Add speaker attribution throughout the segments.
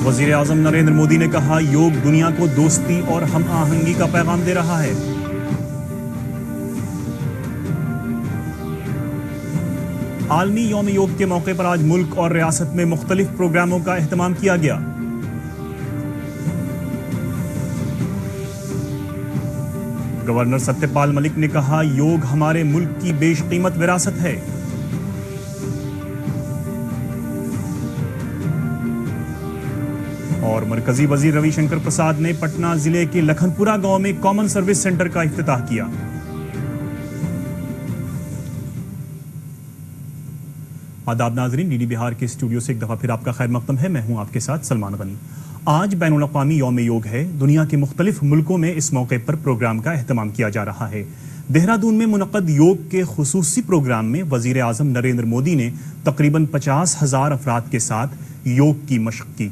Speaker 1: वजीर आजम नरेंद्र मोदी ने कहा, योग दुनिया को दोस्ती और हम आहंगी का पैगाम दे रहा है। आलमी यौम योग के मौके पर आज मुल्क और रियासत में मुख्तलिफ प्रोग्रामों का एहतमाम किया गया। गवर्नर सत्यपाल मलिक ने कहा, योग हमारे मुल्क की बेशकीमत विरासत है। और मरकजी वजीर रविशंकर प्रसाद ने पटना जिले के लखनपुरा गांव में कॉमन सर्विस सेंटर का इफ्तिताह किया। आदाब नाजरीन, डीडी बिहार के स्टूडियो से एक दफा फिर आपका खैर मकदम है। मैं हूं आपके साथ सलमान गनी। आज बैनुल अक़वामी यौम योग है। दुनिया के मुख्तलिफ मुल्कों में इस मौके पर प्रोग्राम का एहतमाम किया जा रहा है। देहरादून में मुनक़्क़द योग के खुसूसी प्रोग्राम में वज़ीर आज़म नरेंद्र मोदी ने तकरीबन 50,000 अफराद के साथ योग की मशक़ की।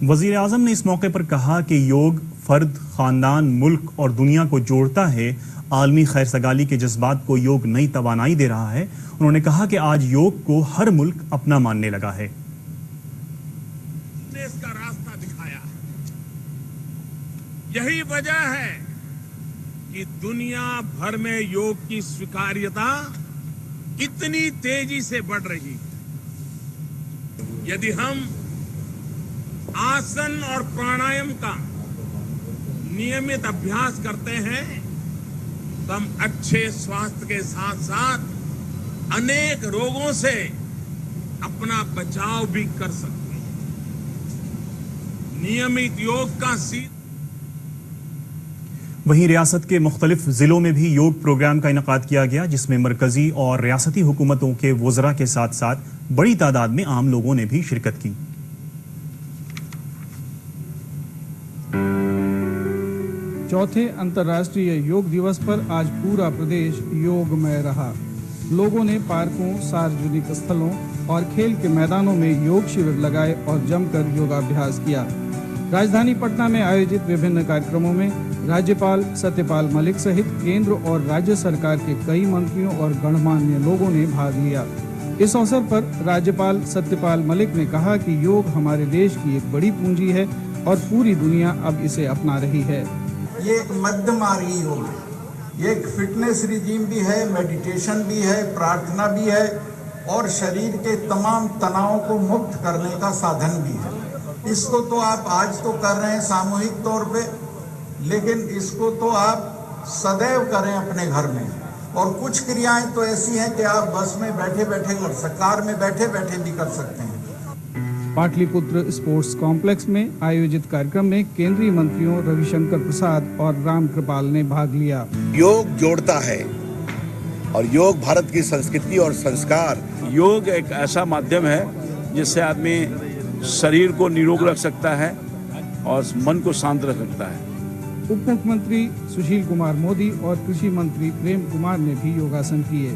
Speaker 1: वज़ीर आज़म ने इस मौके पर कहा कि योग फ़र्द, ख़ानदान, मुल्क और दुनिया को जोड़ता है। आलमी खैर सगाली के जज्बात को योग नई तवानाई दे रहा है। उन्होंने कहा कि आज योग को हर मुल्क अपना मानने लगा है।
Speaker 2: ने इसका रास्ता दिखाया। यही वजह है कि दुनिया भर में योग की स्वीकार्यता इतनी तेजी से बढ़ रही है। यदि हम आसन और प्राणायाम का नियमित अभ्यास करते हैं तो हम अच्छे स्वास्थ्य के साथ साथ अनेक रोगों से अपना बचाव भी कर सकते हैं। नियमित योग का
Speaker 1: वहीं रियासत के मुख्तलिफ जिलों में भी योग प्रोग्राम का इनेकाद किया गया, जिसमें मरकजी और रियासती हुकूमतों के वज़रा के साथ साथ बड़ी तादाद में आम लोगों ने भी शिरकत की।
Speaker 3: चौथे अंतर्राष्ट्रीय योग दिवस पर आज पूरा प्रदेश योगमय रहा। लोगों ने पार्कों, सार्वजनिक स्थलों और खेल के मैदानों में योग शिविर लगाए और जमकर योगाभ्यास किया। राजधानी पटना में आयोजित विभिन्न कार्यक्रमों में राज्यपाल सत्यपाल मलिक सहित केंद्र और राज्य सरकार के कई मंत्रियों और गणमान्य लोगों ने भाग लिया। इस अवसर पर राज्यपाल सत्यपाल मलिक ने कहा कि योग हमारे देश की एक बड़ी पूंजी है और पूरी दुनिया अब इसे अपना रही है।
Speaker 4: ये एक मध्य मार्गी योग है। ये एक फिटनेस रिजीम भी है, मेडिटेशन भी है, प्रार्थना भी है और शरीर के तमाम तनावों को मुक्त करने का साधन भी है। इसको तो आप आज तो कर रहे हैं सामूहिक तौर पे, लेकिन इसको तो आप सदैव करें अपने घर में। और कुछ क्रियाएं तो ऐसी हैं कि आप बस में बैठे बैठे कर सकते, कार में बैठे बैठे भी कर सकते हैं।
Speaker 3: पाटलिपुत्र स्पोर्ट्स कॉम्प्लेक्स में आयोजित कार्यक्रम में केंद्रीय मंत्रियों रविशंकर प्रसाद और राम कृपाल ने भाग लिया।
Speaker 5: योग जोड़ता है और योग भारत की संस्कृति और संस्कार।
Speaker 6: योग एक ऐसा माध्यम है जिससे आदमी शरीर को निरोग रख सकता है और मन को शांत रख सकता है।
Speaker 3: उप मुख्यमंत्री सुशील कुमार मोदी और कृषि मंत्री प्रेम कुमार ने भी योगासन किए।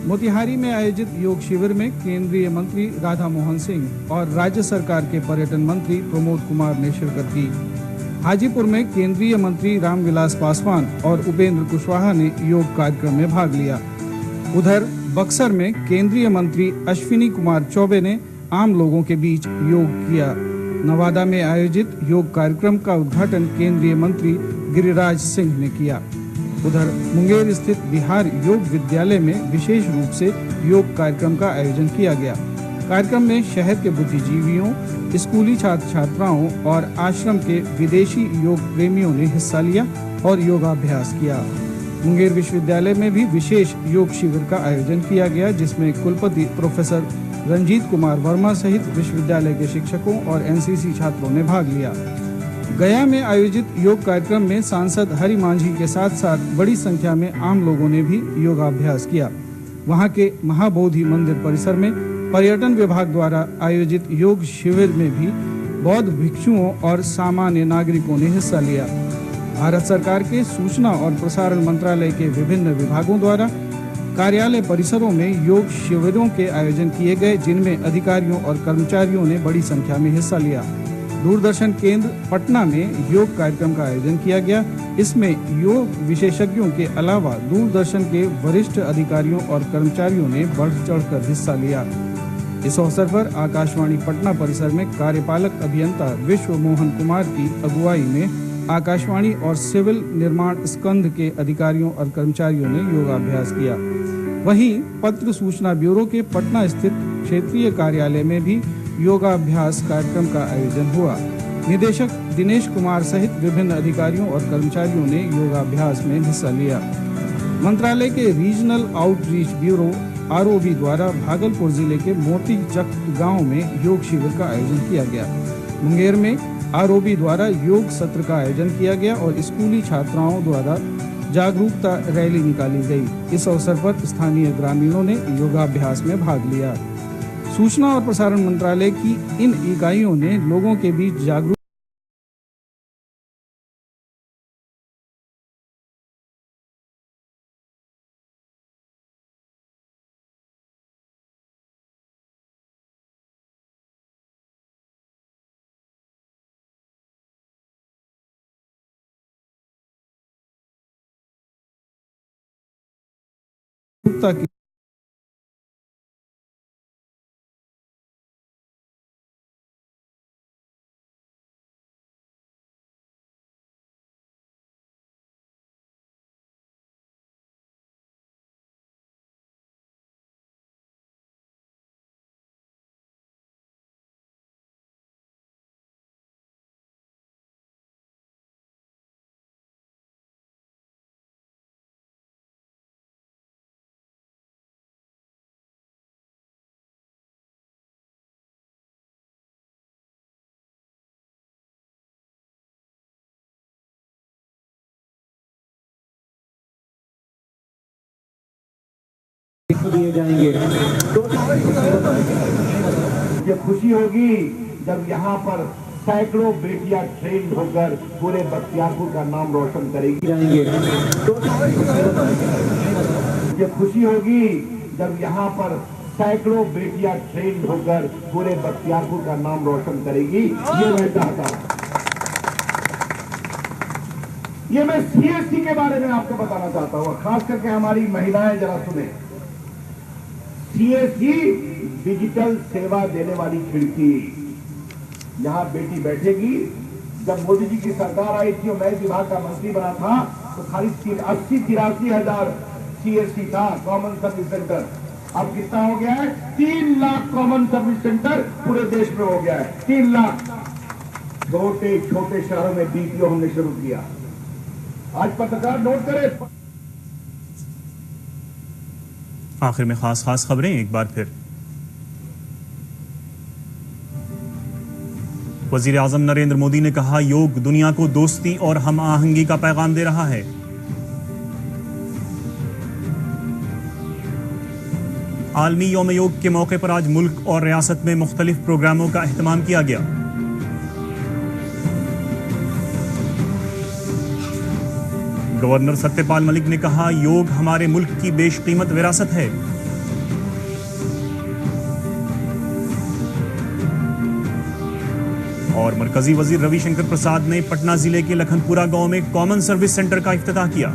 Speaker 3: मोतिहारी में आयोजित योग शिविर में केंद्रीय मंत्री राधा मोहन सिंह और राज्य सरकार के पर्यटन मंत्री प्रमोद कुमार ने शिरकत की। हाजीपुर में केंद्रीय मंत्री रामविलास पासवान और उपेंद्र कुशवाहा ने योग कार्यक्रम में भाग लिया। उधर बक्सर में केंद्रीय मंत्री अश्विनी कुमार चौबे ने आम लोगों के बीच योग किया। नवादा में आयोजित योग कार्यक्रम का उद्घाटन केंद्रीय मंत्री गिरिराज सिंह ने किया। उधर मुंगेर स्थित बिहार योग विद्यालय में विशेष रूप से योग कार्यक्रम का आयोजन किया गया। कार्यक्रम में शहर के बुद्धिजीवियों, स्कूली छात्र छात्राओं और आश्रम के विदेशी योग प्रेमियों ने हिस्सा लिया और योगाभ्यास किया। मुंगेर विश्वविद्यालय में भी विशेष योग शिविर का आयोजन किया गया, जिसमें कुलपति प्रोफेसर रंजीत कुमार वर्मा सहित विश्वविद्यालय के शिक्षकों और एनसीसी छात्रों ने भाग लिया। गया में आयोजित योग कार्यक्रम में सांसद हरि मांझी के साथ साथ बड़ी संख्या में आम लोगों ने भी योगाभ्यास किया। वहां के महाबोधि मंदिर परिसर में पर्यटन विभाग द्वारा आयोजित योग शिविर में भी बौद्ध भिक्षुओं और सामान्य नागरिकों ने हिस्सा लिया। भारत सरकार के सूचना और प्रसारण मंत्रालय के विभिन्न विभागों द्वारा कार्यालय परिसरों में योग शिविरों के आयोजन किए गए, जिनमें अधिकारियों और कर्मचारियों ने बड़ी संख्या में हिस्सा लिया। दूरदर्शन केंद्र पटना में योग कार्यक्रम का आयोजन किया गया। इसमें योग विशेषज्ञों के अलावा दूरदर्शन के वरिष्ठ अधिकारियों और कर्मचारियों ने बढ़ चढ़कर हिस्सा लिया। इस अवसर पर आकाशवाणी पटना परिसर में कार्यपालक अभियंता विश्व मोहन कुमार की अगुवाई में आकाशवाणी और सिविल निर्माण स्कंध के अधिकारियों और कर्मचारियों ने योगाभ्यास किया। वहीं पत्र सूचना ब्यूरो के पटना स्थित क्षेत्रीय कार्यालय में भी योगाभ्यास कार्यक्रम का आयोजन हुआ। निदेशक दिनेश कुमार सहित विभिन्न अधिकारियों और कर्मचारियों ने योगाभ्यास में हिस्सा लिया। मंत्रालय के रीजनल आउटरीच ब्यूरो आरओबी द्वारा भागलपुर जिले के मोती चक गांव में योग शिविर का आयोजन किया गया। मुंगेर में आरओबी द्वारा योग सत्र का आयोजन किया गया और स्कूली छात्राओं द्वारा जागरूकता रैली निकाली गई। इस अवसर पर स्थानीय ग्रामीणों ने योगाभ्यास में भाग लिया। सूचना और प्रसारण मंत्रालय की इन इकाइयों ने लोगों के बीच जागरूक की
Speaker 7: दिए जाएंगे। तो ये खुशी होगी जब यहाँ पर सैकड़ों बेटियां ट्रेन होकर पूरे बख्तियारपुर का नाम रोशन करेगी जाएंगे। तो ये खुशी होगी जब यहाँ पर सैकड़ों बेटियां ट्रेन होकर पूरे बख्तियारपुर का नाम रोशन करेगी। ये मैं चाहता हूँ। ये मैं सीएससी के बारे में आपको बताना चाहता हूँ, खास करके हमारी महिलाएं जरा सुने। सीएससी डिजिटल सेवा देने वाली खिड़की, यहां बेटी बैठेगी। जब मोदी जी की सरकार आई थी और मैं विभाग का मंत्री बना था तो खाली 80-83 हजार सीएससी था, कॉमन सर्विस सेंटर। अब कितना हो गया है? 3 लाख कॉमन सर्विस सेंटर पूरे देश में हो गया है। 3 लाख। छोटे छोटे शहरों में बीपीओ हमने शुरू किया। आज पत्रकार नोट करें।
Speaker 1: आखिर में खास खबरें एक बार फिर। वजीर आजम नरेंद्र मोदी ने कहा, योग दुनिया को दोस्ती और हम आहंगी का पैगाम दे रहा है। आलमी यौम योग के मौके पर आज मुल्क और रियासत में मुख्तलिफ प्रोग्रामों का एहतमाम किया गया। गवर्नर सत्यपाल मलिक ने कहा, योग हमारे मुल्क की बेशकीमत विरासत है। और मरकजी वजीर रविशंकर प्रसाद ने पटना जिले के लखनपुरा गांव में कॉमन सर्विस सेंटर का इफ्तिताह किया।